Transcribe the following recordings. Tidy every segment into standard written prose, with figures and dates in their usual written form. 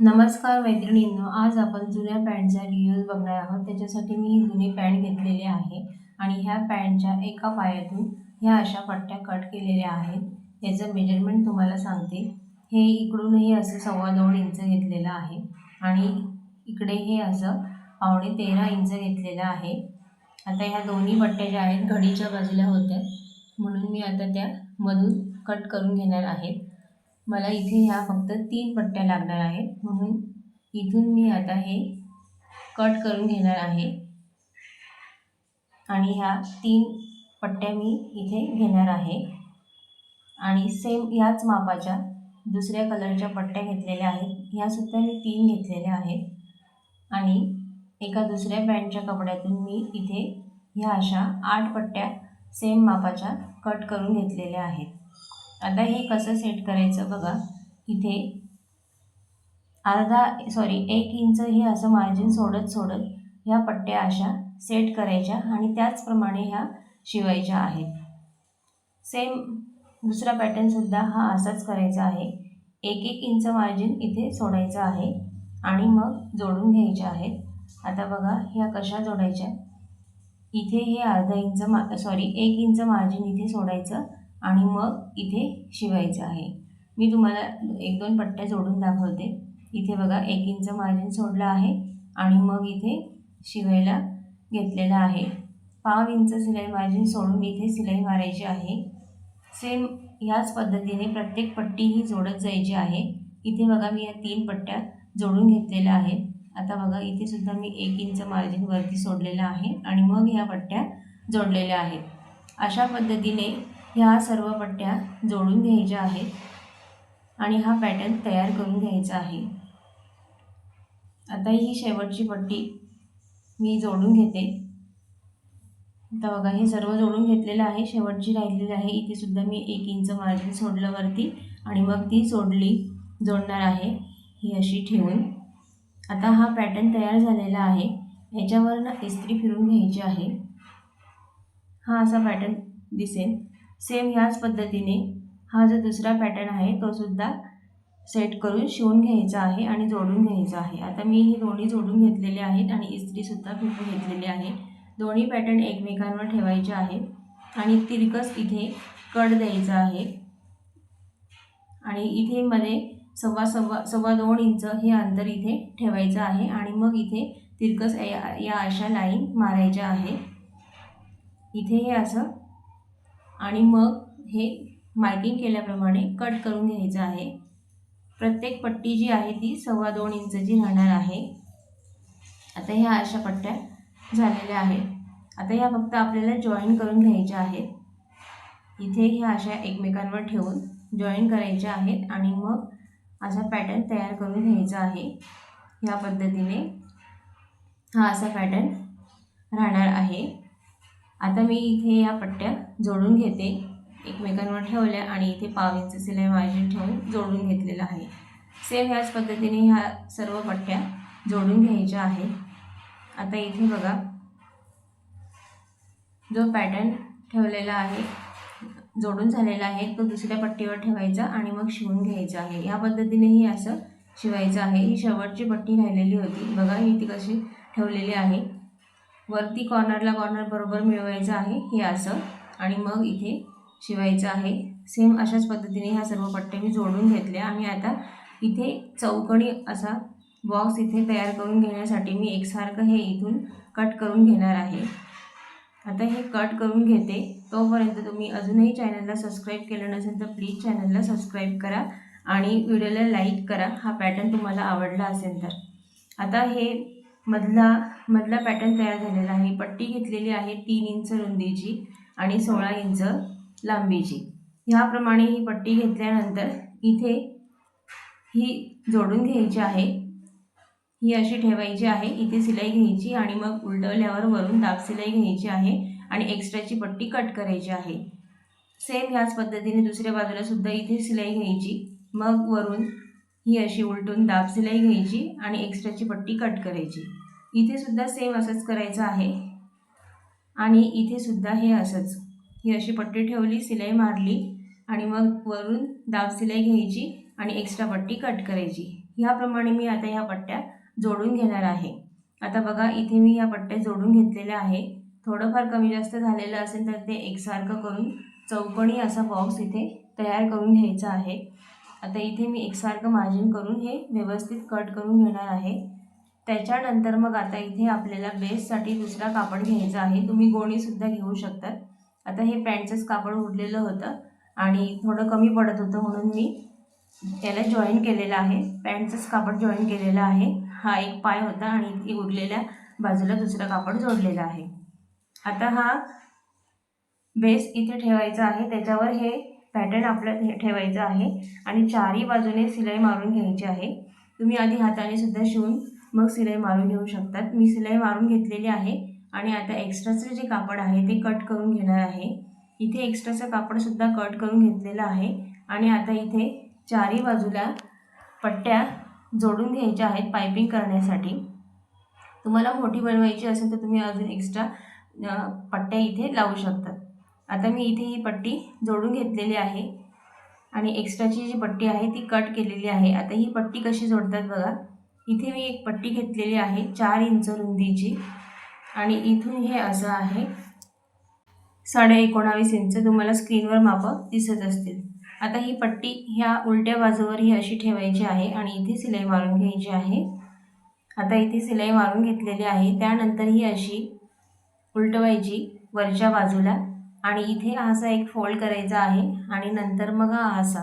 नमस्कार मैत्रिणींनो, आज आपण जुन्या पॅन्टचा रियूज बघणार आहोत। त्याच्यासाठी मी ही जुनी पॅन्ट घेतलेली आहे आणि ह्या पॅन्टच्या एका पायातून ह्या अशा पट्ट्या कट केलेल्या आहेत। याचं मेजरमेंट तुम्हाला सांगते। हे इकडूनही असं 2.25 इंच घेतलेलं आहे आणि इकडे हे असं 13.5 इंच घेतलेलं आहे। आता ह्या दोन्ही पट्ट्या ज्या आहेत घडीच्या बाजूला होत्या, म्हणून मी आता त्या मधून कट करून घेणार आहे। मला इथे ह्या फक्त 3 पट्ट्या लागणार आहेत, म्हणून इथून मी आता हे कट करून घेणार आहे आणि ह्या 3 पट्ट्या मी इथे घेणार आहे आणि सेम याच मापाच्या दुसऱ्या कलरच्या पट्ट्या घेतलेल्या आहेत। ह्या सुद्धा मी 3 घेतलेल्या आहेत आणि एका दुसऱ्या पॅन्टच्या कपड्यातून मी इथे ह्या अशा 8 पट्ट्या सेम मापाच्या कट करून घेतलेल्या आहेत। आता हे कसं सेट करायचं बघा। इथे 1 इंच हे असं मार्जिन सोडत ह्या पट्ट्या अशा सेट करायच्या आणि त्याचप्रमाणे ह्या शिवायच्या आहेत। सेम दुसरा पॅटर्न सुद्धा हा असाच करायचा आहे। 1 इंच मार्जिन इथे सोडायचं आहे आणि मग जोडून घ्यायच्या आहेत। आता बघा ह्या कशा जोडायच्या। इथे हे 1 इंच मार्जिन इथे सोडायचं आणि मग इथे शिवायचं आहे। मी तुम्हाला 1-2 पट्ट्या जोडून दाखवते। इथे बघा 1 इंच मार्जिन सोडलं आहे आणि मग इथे शिवायला घेतलेलं आहे। 1/2 इंच सिलाई मार्जिन सोडून इथे सिलाई मारायची आहे। सेम ह्याच पद्धतीने प्रत्येक पट्टी ही जोडत जायची आहे। इथे बघा मी या 3 पट्ट्या जोडून घेतलेल्या आहेत। आता बघा इथे सुद्धा मी 1 इंच मार्जिन वरती सोडलेलं आहे आणि मग ह्या पट्ट्या जोडलेल्या आहेत। अशा पद्धतीने ह्या सर्व पट्ट्या जोडून घ्यायच्या आहेत आणि हा पॅटर्न तयार करून घ्यायचा आहे। आता ही शेवटची पट्टी मी जोडून घेते। आता बघा हे सर्व जोडून घेतलेलं आहे, शेवटची राहिलेली आहे। इथे सुद्धा मी 1 इंच मार्जिन सोडलं वरती आणि मग ती जोडणार आहे ही अशी ठेवून। आता हा पॅटर्न तयार झालेला आहे। याच्यावर इस्त्री फिरून घ्यायची आहे। हा असा पॅटर्न दिसेल। सेम ह्याच पद्धतीने हा जो दुसरा पॅटर्न आहे तो सुद्धा सेट करून शिवून घ्यायचा आहे आणि जोडून घ्यायचा आहे। आता मी हे दोन्ही जोडून घेतलेले आहेत आणि इस्त्री सुद्धा फिरून घेतलेली आहे। दोन्ही पॅटर्न एकमेकांवर ठेवायचे आहेत आणि तिरकस इथे कट द्यायचा आहे आणि इथे मध्ये 2.25 इंच हे अंतर इथे ठेवायचं आहे आणि मग इथे तिरकस या अशा लाईन मारायच्या आहे इथे हे असं आणि मग हे मार्किंग केल्याप्रमाणे कट करून घ्यायचं आहे। प्रत्येक पट्टी जी आहे ती 2.25 इंचची राहणार आहे। आता ह्या अशा पट्ट्या झालेल्या आहेत। आता ह्या फक्त आपल्याला जॉईन करून घ्यायच्या आहेत। इथे ह्या अशा एकमेकांवर ठेवून जॉईन करायच्या आहेत आणि मग असा पॅटर्न तयार करून घ्यायचा आहे। ह्या पद्धतीने हा असा पॅटर्न राहणार आहे। आता मी इथे या पट्ट्या जोडून घेते, एकमेकांवर ठेवल्या आणि इथे 1/2 इंच सिलाई मार्जिन ठेवून जोडून घेतलेलं आहे। सेम ह्याच पद्धतीने ह्या सर्व पट्ट्या जोडून घ्यायच्या आहेत। आता इथे बघा जो पॅटर्न ठेवलेला आहे जोडून झालेला आहे तो दुसऱ्या पट्टीवर ठेवायचा आणि मग शिवून घ्यायचा आहे। या पद्धतीने ही असं शिवायचं आहे। ही शेवटची पट्टी राहिलेली होती बघा, ही ती कशी ठेवलेली आहे। वरती कॉर्नरला कॉर्नर बरोबर मिळवायचं आहे हे असं आणि मग इथे शिवायचं आहे। सेम अशाच पद्धतीने ह्या सर्व पट्ट्या मी जोडून घेतल्या आणि आता इथे चौकोनी असा बॉक्स इथे तयार करून घेण्यासाठी मी एकसारखं हे इथून कट करून घेणार आहे। आता हे कट करून घेते, तोपर्यंत तुम्ही अजूनही चॅनलला सबस्क्राईब केलं नसेल तर प्लीज चॅनलला सबस्क्राईब करा आणि व्हिडिओला लाईक करा हा पॅटर्न तुम्हाला आवडला असेल तर। आता हे मधला पॅटर्न तयार झालेला आहे। पट्टी घेतलेली आहे 3 इंच रुंदीची आणि 16 इंच लांबीची। ह्याप्रमाणे ही पट्टी घेतल्यानंतर इथे ही जोडून घ्यायची आहे, ही अशी ठेवायची आहे। इथे सिलाई घ्यायची आणि मग उलटवल्यावर वरून दाब सिलाई घ्यायची आहे आणि एक्स्ट्राची पट्टी कट करायची आहे। सेम ह्याच पद्धतीने दुसऱ्या बाजूला सुद्धा इथे सिलाई घ्यायची, मग वरून ही अशी उलटून दाब सिलाई घ्यायची आणि एक्स्ट्राची पट्टी कट करायची। इथे सुद्धा सेम असंच करायचं आहे आणि इथे सुद्धा हे असंच, ही अशी पट्टी ठेवली, सिलाई मारली आणि मग वरून दाब सिलाई घ्यायची आणि एक्स्ट्रा पट्टी कट करायची। ह्याप्रमाणे मी आता ह्या पट्ट्या जोडून घेणार आहे। आता बघा इथे मी ह्या पट्ट्या जोडून घेतलेल्या आहे। थोडंफार कमी जास्त झालेलं असेल तर ते एकसारखं करून चौकोनी असा बॉक्स इथे तयार करून घ्यायचा आहे। आता इथे मी एकसारखं मार्जिन करून हे व्यवस्थित कट करून घेणार आहे। त्याच्यानंतर मग आता इथे आपल्याला बेससाठी दुसरा कापड घ्यायचा आहे। तुम्ही गोणीसुद्धा घेऊ शकता। आता हे पॅन्टचंच कापड उरलेलं होतं आणि थोडं कमी पडत होतं म्हणून मी याला जॉईन केलेलं आहे। पॅन्टचंच कापड जॉईन केलेलं आहे। हा एक पाय होता आणि इथे उरलेल्या बाजूला दुसरं कापड जोडलेलं आहे। आता हा बेस इथे ठेवायचा आहे, त्याच्यावर हे पॅटर्न आपल्याला ठेवायचं आहे आणि चारही बाजूने शिलाई मारून घ्यायची आहे। तुम्ही आधी हाताने सुद्धा शिवून मग शिलाई मारून घेऊ शकतात। मी शिलाई मारून घेतलेली आहे आणि आता एक्स्ट्राचं जे कापड आहे ते कट करून घेणार आहे। इथे एक्स्ट्राचं कापडसुद्धा कट करून घेतलेलं आहे आणि आता इथे चारही बाजूला पट्ट्या जोडून घ्यायच्या आहेत पाइपिंग करण्यासाठी। तुम्हाला मोठी बनवायची असेल तर तुम्ही अजून एक्स्ट्रा पट्ट्या इथे लावू शकतात। आता मी इथे ही पट्टी जोडून घेतलेली आहे आणि एक्स्ट्राची जी पट्टी आहे ती कट केलेली आहे। आता ही पट्टी कशी जोडतात बघा। इथे मी एक पट्टी घेतलेली आहे 4 इंच रुंदीची आणि इथून हे असं आहे 19.5 इंच। तुम्हाला स्क्रीनवर मापं दिसत असतील। आता ही पट्टी ह्या उलट्या बाजूवर ही अशी ठेवायची आहे आणि इथे शिलाई मारून घ्यायची आहे। आता इथे शिलाई मारून घेतलेली आहे। त्यानंतर ही अशी उलटवायची वरच्या बाजूला आणि इथे असा एक फोल्ड करायचा आहे आणि नंतर मग हा असा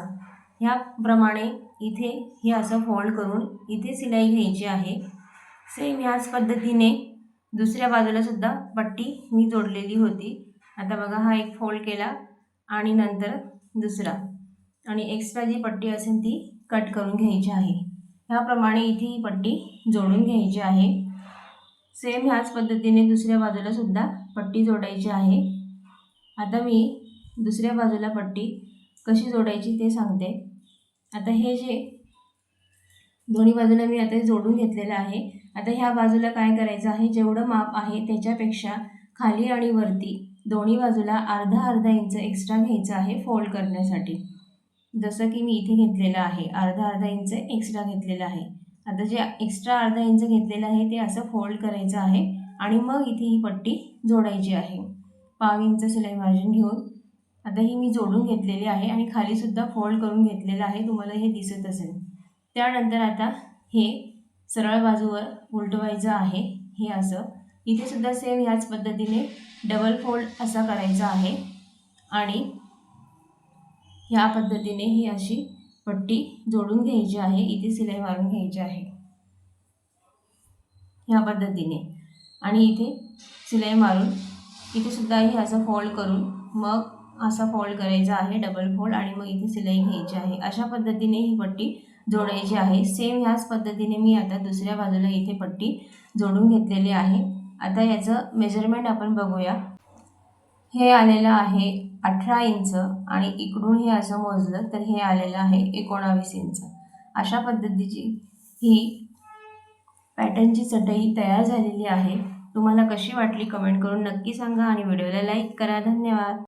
ह्याप्रमाणे इथे हे असं फोल्ड करून इथे शिलाई घ्यायची आहे। सेम ह्याच पद्धतीने दुसऱ्या बाजूला सुद्धा पट्टी मी जोडलेली होती। आता बघा हा एक फोल्ड केला आणि नंतर दुसरा आणि एक्स्ट्रा जी पट्टी असेल ती कट करून घ्यायची आहे। ह्याप्रमाणे इथे ही पट्टी जोडून घ्यायची आहे। सेम ह्याच पद्धतीने दुसऱ्या बाजूला सुद्धा पट्टी जोडायची आहे। आता मी दुसऱ्या बाजूला पट्टी कशी जोडायची ते सांगते। आता हे जे दोन्ही बाजूला मी आता जोडून घेतलेलं आहे। आता ह्या बाजूला काय करायचं आहे, जेवढं माप आहे त्याच्यापेक्षा खाली आणि वरती दोन्ही बाजूला अर्धा इंच एक्स्ट्रा घ्यायचं आहे फोल्ड करण्यासाठी। जसं की मी इथे घेतलेलं आहे अर्धा इंच एक्स्ट्रा घेतलेलं आहे। आता जे एक्स्ट्रा अर्धा इंच घेतलेलं आहे ते असं फोल्ड करायचं आहे आणि मग इथे ही पट्टी जोडायची आहे। 1/2 इंच शिलाई मार्जिन घेऊन आता ही मी जोडून घेतलेली आहे आणि खाली सुद्धा फोल्ड करून घेतलेलं आहे, तुम्हाला हे दिसत असेल। त्यानंतर आता हे सरळ बाजूवर उलटवायचं आहे। हे असं इथे सुद्धा सेम ह्याच पद्धतीने डबल फोल्ड असा करायचा आहे आणि ह्या पद्धतीने ही अशी पट्टी जोडून घ्यायची आहे। इथे शिलाई मारून घ्यायची आहे ह्या पद्धतीने आणि इथे शिलाई मारून इथे सुद्धा हे असं फोल्ड करून मग असा फोल्ड करायचा आहे डबल फोल्ड आणि मग इथे शिलाई घ्यायची आहे। अशा पद्धतीने ही पट्टी जोडायची आहे। सेम ह्याच पद्धतीने मी आता दुसऱ्या बाजूला इथे पट्टी जोडून घेतलेली आहे। आता याचं मेजरमेंट आपण बघूया। हे आलेलं आहे 18 इंच आणि इकडून हे असं मोजलं तर हे आलेलं आहे 19 इंच। अशा पद्धतीची ही पॅटर्नची चटई तयार झालेली आहे। तुम्हाला कशी वाटली कमेंट करून नक्की सांगा आणि व्हिडिओला लाईक करा। धन्यवाद।